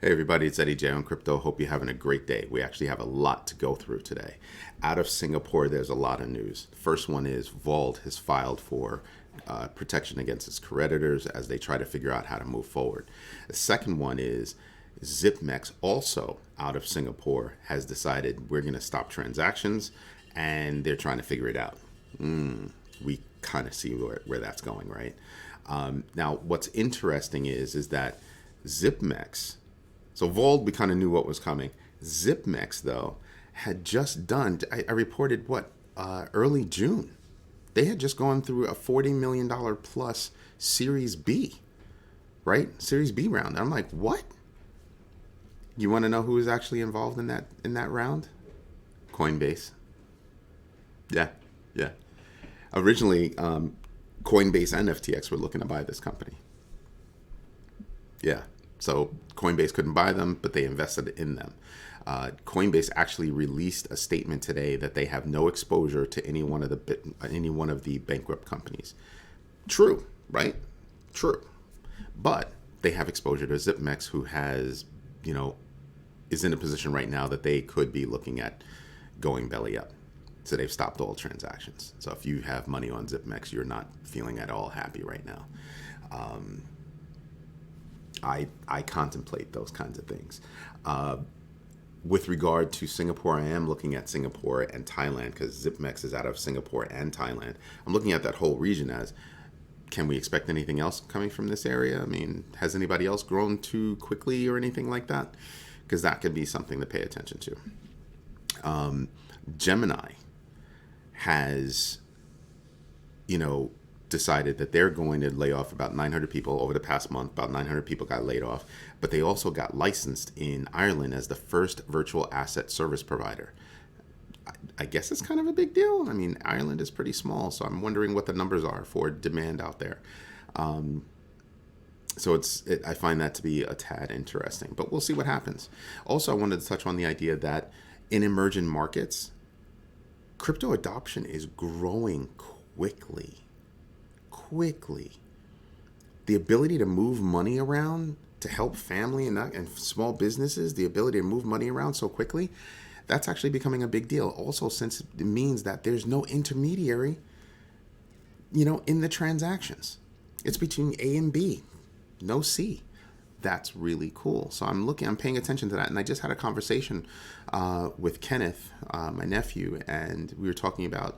Hey everybody, it's Eddie J on Crypto. Hope you're having a great day. We actually have a lot to go through today. Out of Singapore, there's a lot of news. The first one is Vauld has filed for protection against its creditors as they try to figure out how to move forward. The second one is Zipmex, also out of Singapore, has decided we're going to stop transactions, and they're trying to figure it out. We kind of see where that's going, right? Now, what's interesting is that Zipmex, so Vauld, we kind of knew what was coming. Zipmex, though, had just done, I reported early June. They had just gone through a $40 million plus Series B, right? Series B round. I'm like, what? You want to know who was actually involved in that round? Coinbase. Yeah. Originally, Coinbase and FTX were looking to buy this company. Yeah. So Coinbase couldn't buy them, but they invested in them. Coinbase actually released a statement today that they have no exposure to any one of the bankrupt companies. True, right? True. But they have exposure to Zipmex, who has, is in a position right now that they could be looking at going belly up. So they've stopped all transactions. So if you have money on Zipmex, you're not feeling at all happy right now. I contemplate those kinds of things. With regard to Singapore, I am looking at Singapore and Thailand because Zipmex is out of Singapore and Thailand. I'm looking at that whole region as, can we expect anything else coming from this area? I mean, has anybody else grown too quickly or anything like that? Because that could be something to pay attention to. Gemini has, decided that they're going to lay off about 900 people over the past month. About 900 people got laid off, but they also got licensed in Ireland as the first virtual asset service provider. I guess it's kind of a big deal. I mean, Ireland is pretty small, so I'm wondering what the numbers are for demand out there. So I find that to be a tad interesting, but we'll see what happens. Also, I wanted to touch on the idea that in emerging markets, crypto adoption is growing quickly. The ability to move money around to help family and small businesses, the ability to move money around so quickly, that's actually becoming a big deal. Also, since it means that there's no intermediary, in the transactions. It's between A and B, no C. That's really cool. So I'm paying attention to that. And I just had a conversation with Kenneth, my nephew, and we were talking about,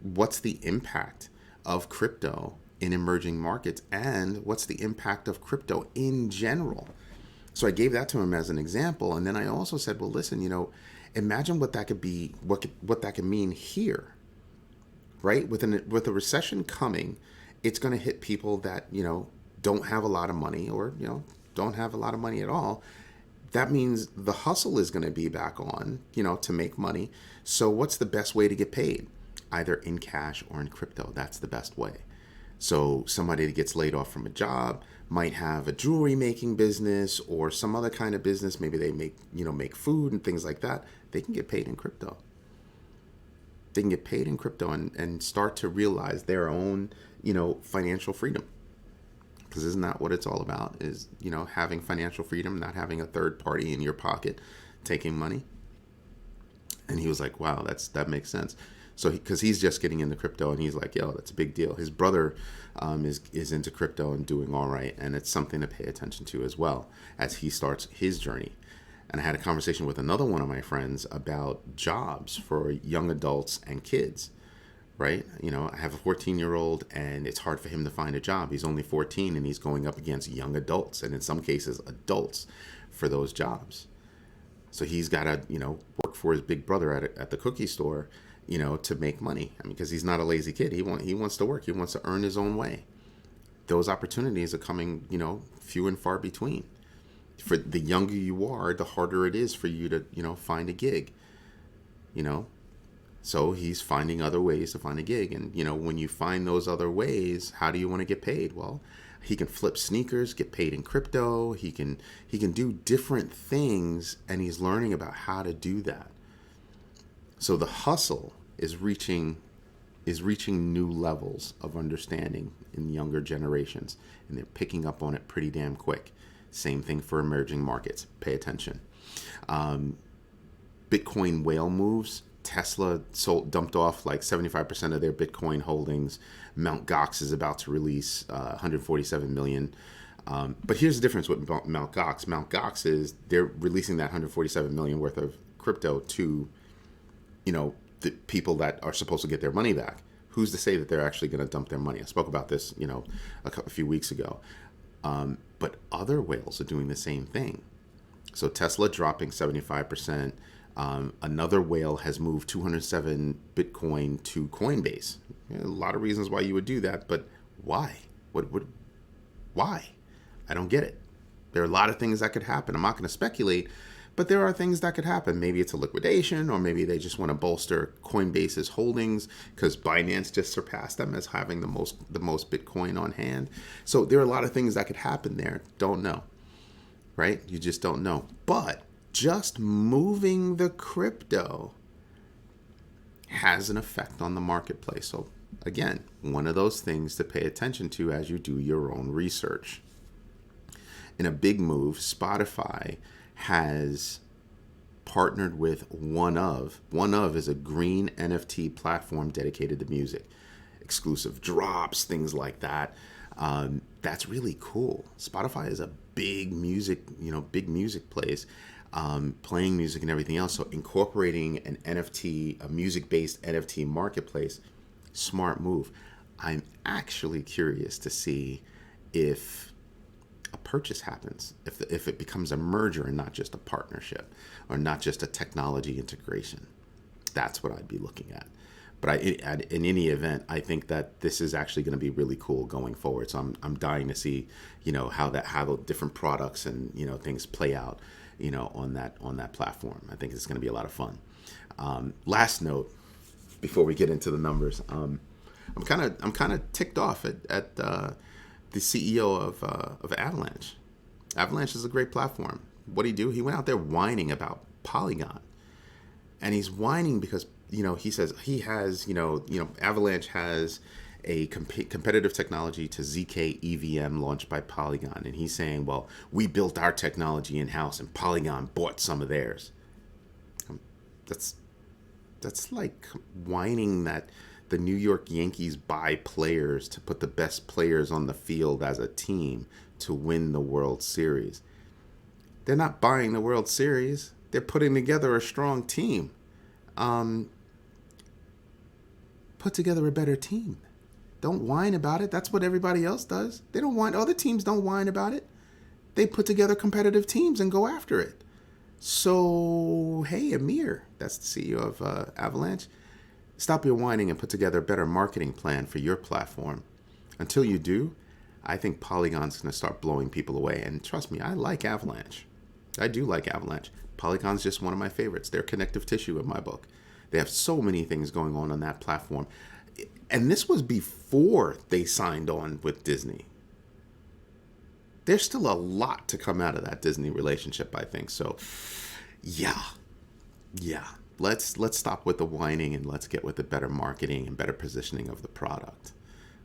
what's the impact of crypto in emerging markets and what's the impact of crypto in general. So I gave that to him as an example. And then I also said, well, listen, imagine what that could be, what that could mean here, right? With a recession coming, it's going to hit people that, don't have a lot of money or, don't have a lot of money at all. That means the hustle is going to be back on, to make money. So what's the best way to get paid? Either in cash or in crypto. That's the best way. So somebody that gets laid off from a job might have a jewelry making business or some other kind of business. Maybe they make food and things like that. They can get paid in crypto. They can get paid in crypto and start to realize their own, financial freedom. Because isn't that what it's all about? Is, having financial freedom, not having a third party in your pocket taking money. And he was like, wow, that makes sense. So because he's just getting into crypto and he's like, yo, that's a big deal. His brother is into crypto and doing all right. And it's something to pay attention to as well as he starts his journey. And I had a conversation with another one of my friends about jobs for young adults and kids, right? I have a 14-year-old and it's hard for him to find a job. He's only 14 and he's going up against young adults and in some cases adults for those jobs. So he's got to, work for his big brother at the cookie store, to make money. I mean, because he's not a lazy kid. He wants to work. He wants to earn his own way. Those opportunities are coming, few and far between. For the younger you are, the harder it is for you to, find a gig, So he's finding other ways to find a gig. And, when you find those other ways, how do you want to get paid? Well, he can flip sneakers, get paid in crypto. He can do different things, and he's learning about how to do that. So the hustle is reaching new levels of understanding in younger generations, and they're picking up on it pretty damn quick. Same thing for emerging markets. Pay attention. Bitcoin whale moves. Tesla dumped off like 75% of their Bitcoin holdings. Mt. Gox is about to release 147 million. But here's the difference with Mt. Gox. Mt. Gox is they're releasing that 147 million worth of crypto to, the people that are supposed to get their money back. Who's to say that they're actually going to dump their money? I spoke about this, a few weeks ago. But other whales are doing the same thing. So Tesla dropping 75%. Another whale has moved 207 Bitcoin to Coinbase. A lot of reasons why you would do that, but why? Why? I don't get it. There are a lot of things that could happen. I'm not going to speculate, but there are things that could happen. Maybe it's a liquidation, or maybe they just want to bolster Coinbase's holdings because Binance just surpassed them as having the most Bitcoin on hand. So there are a lot of things that could happen there. Don't know, right? You just don't know. But just moving the crypto has an effect on the marketplace. So again, one of those things to pay attention to as you do your own research. In a big move, Spotify has partnered with OneOf. OneOf is a green NFT platform dedicated to music, exclusive drops, things like that. That's really cool. Spotify is a big music place, playing music and everything else. So incorporating an NFT, a music-based NFT marketplace, smart move. I'm actually curious to see if a purchase happens, if it becomes a merger and not just a partnership or not just a technology integration. That's what I'd be looking at. But in any event, I think that this is actually going to be really cool going forward. So I'm dying to see, how the different products and things play out, on that platform. I think it's going to be a lot of fun. Last note, before we get into the numbers, I'm kind of ticked off at the CEO of Avalanche. Avalanche is a great platform. What did he do? He went out there whining about Polygon, and he's whining because he says he has Avalanche has a competitive technology to ZK EVM launched by Polygon, and he's saying, well, we built our technology in house, and Polygon bought some of theirs. That's like whining that the New York Yankees buy players to put the best players on the field as a team to win the World Series. They're not buying the World Series. They're putting together a strong team. Put together a better team. Don't whine about it. That's what everybody else does. They don't whine. Other teams don't whine about it. They put together competitive teams and go after it. So, hey, Amir, that's the CEO of Avalanche. Stop your whining and put together a better marketing plan for your platform. Until you do, I think Polygon's going to start blowing people away. And trust me, I like Avalanche. I do like Avalanche. Polygon's just one of my favorites. They're connective tissue in my book. They have so many things going on that platform. And this was before they signed on with Disney. There's still a lot to come out of that Disney relationship, I think. So, yeah. Let's stop with the whining and let's get with the better marketing and better positioning of the product.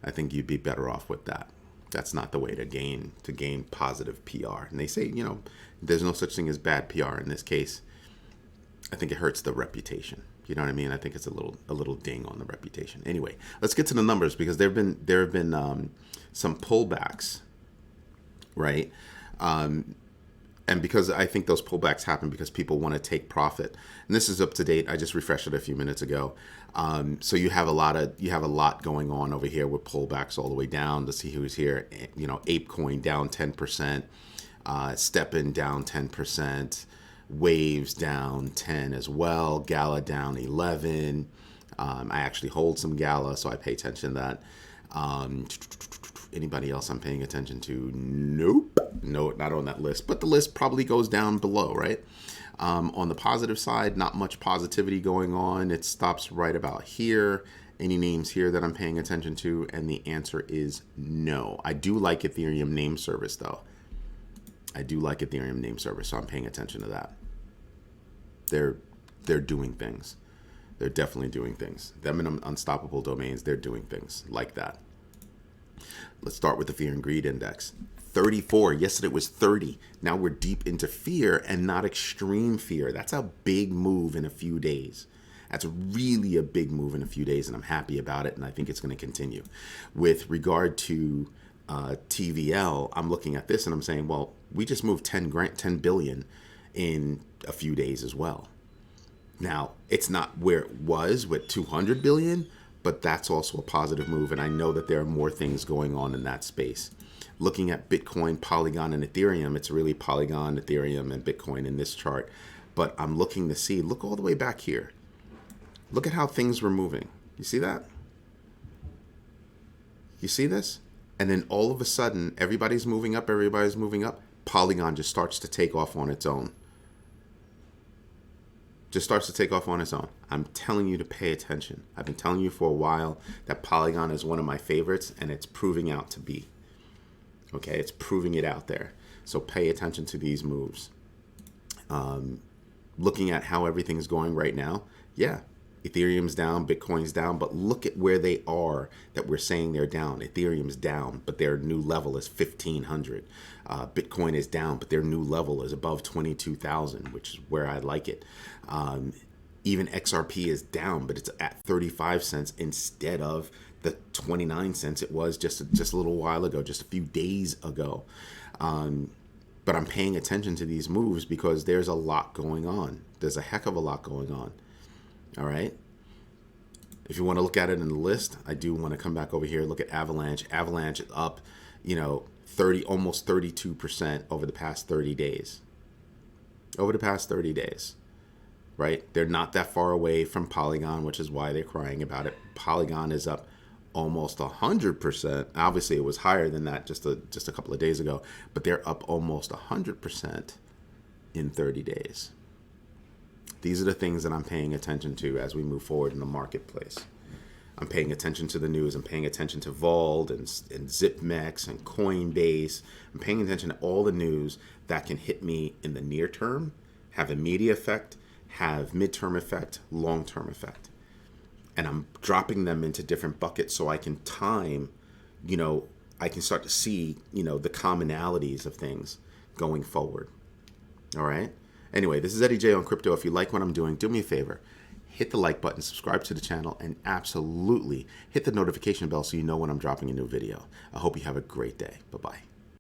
I think you'd be better off with that. That's not the way to gain positive PR. And they say, there's no such thing as bad PR in this case. I think it hurts the reputation. You know what I mean? I think it's a little ding on the reputation. Anyway, let's get to the numbers because there have been some pullbacks, right? And because I think those pullbacks happen because people want to take profit. And this is up to date. I just refreshed it a few minutes ago. So you have a lot going on over here with pullbacks all the way down. To see who's here. ApeCoin down 10%, STEPN down 10%, Waves down 10 as well, Gala down 11. I actually hold some Gala, so I pay attention to that. Anybody else I'm paying attention to? Nope. No, not on that list. But the list probably goes down below, right? On the positive side, not much positivity going on. It stops right about here. Any names here that I'm paying attention to? And the answer is no. I do like Ethereum name service, though. I do like Ethereum name service, so I'm paying attention to that. They're doing things. They're definitely doing things. Them and Unstoppable Domains, they're doing things like that. Let's start with the Fear and Greed Index. 34. Yesterday it was 30. Now we're deep into fear, and not extreme fear. That's a big move in a few days. That's really a big move in a few days, and I'm happy about it, and I think it's going to continue. With regard to TVL, I'm looking at this and I'm saying, well, we just moved 10 billion in a few days as well. Now, it's not where it was with 200 billion, but that's also a positive move, and I know that there are more things going on in that space. Looking at Bitcoin, Polygon, and Ethereum, it's really Polygon, Ethereum, and Bitcoin in this chart. But I'm looking to see, look all the way back here. Look at how things were moving. You see that? You see this? And then all of a sudden, everybody's moving up, Polygon just starts to take off on its own. Just starts to take off on its own. I'm telling you to pay attention. I've been telling you for a while that Polygon is one of my favorites, and it's proving out to be. Okay, it's proving it out there. So pay attention to these moves. Looking at how everything's going right now, yeah, Ethereum's down, Bitcoin's down, but look at where they are that we're saying they're down. Ethereum's down, but their new level is 1,500. Bitcoin is down, but their new level is above 22,000, which is where I like it. Even XRP is down, but it's at 35 cents instead of the 29 cents it was just a little while ago, just a few days ago. But I'm paying attention to these moves because there's a lot going on. There's a heck of a lot going on. All right. If you want to look at it in the list, I do want to come back over here. Look at Avalanche. Avalanche is up, almost 32% over the past 30 days. Over the past 30 days, right? They're not that far away from Polygon, which is why they're crying about it. Polygon is up almost 100%. Obviously, it was higher than that just a couple of days ago, but they're up almost 100% in 30 days. These are the things that I'm paying attention to as we move forward in the marketplace. I'm paying attention to the news. I'm paying attention to Vauld and Zipmex and Coinbase. I'm paying attention to all the news that can hit me in the near term, have immediate effect, have midterm effect, long-term effect. And I'm dropping them into different buckets so I can time, I can start to see, the commonalities of things going forward. All right. Anyway, this is Eddie J on crypto. If you like what I'm doing, do me a favor. Hit the like button, subscribe to the channel, and absolutely hit the notification bell so you know when I'm dropping a new video. I hope you have a great day. Bye-bye.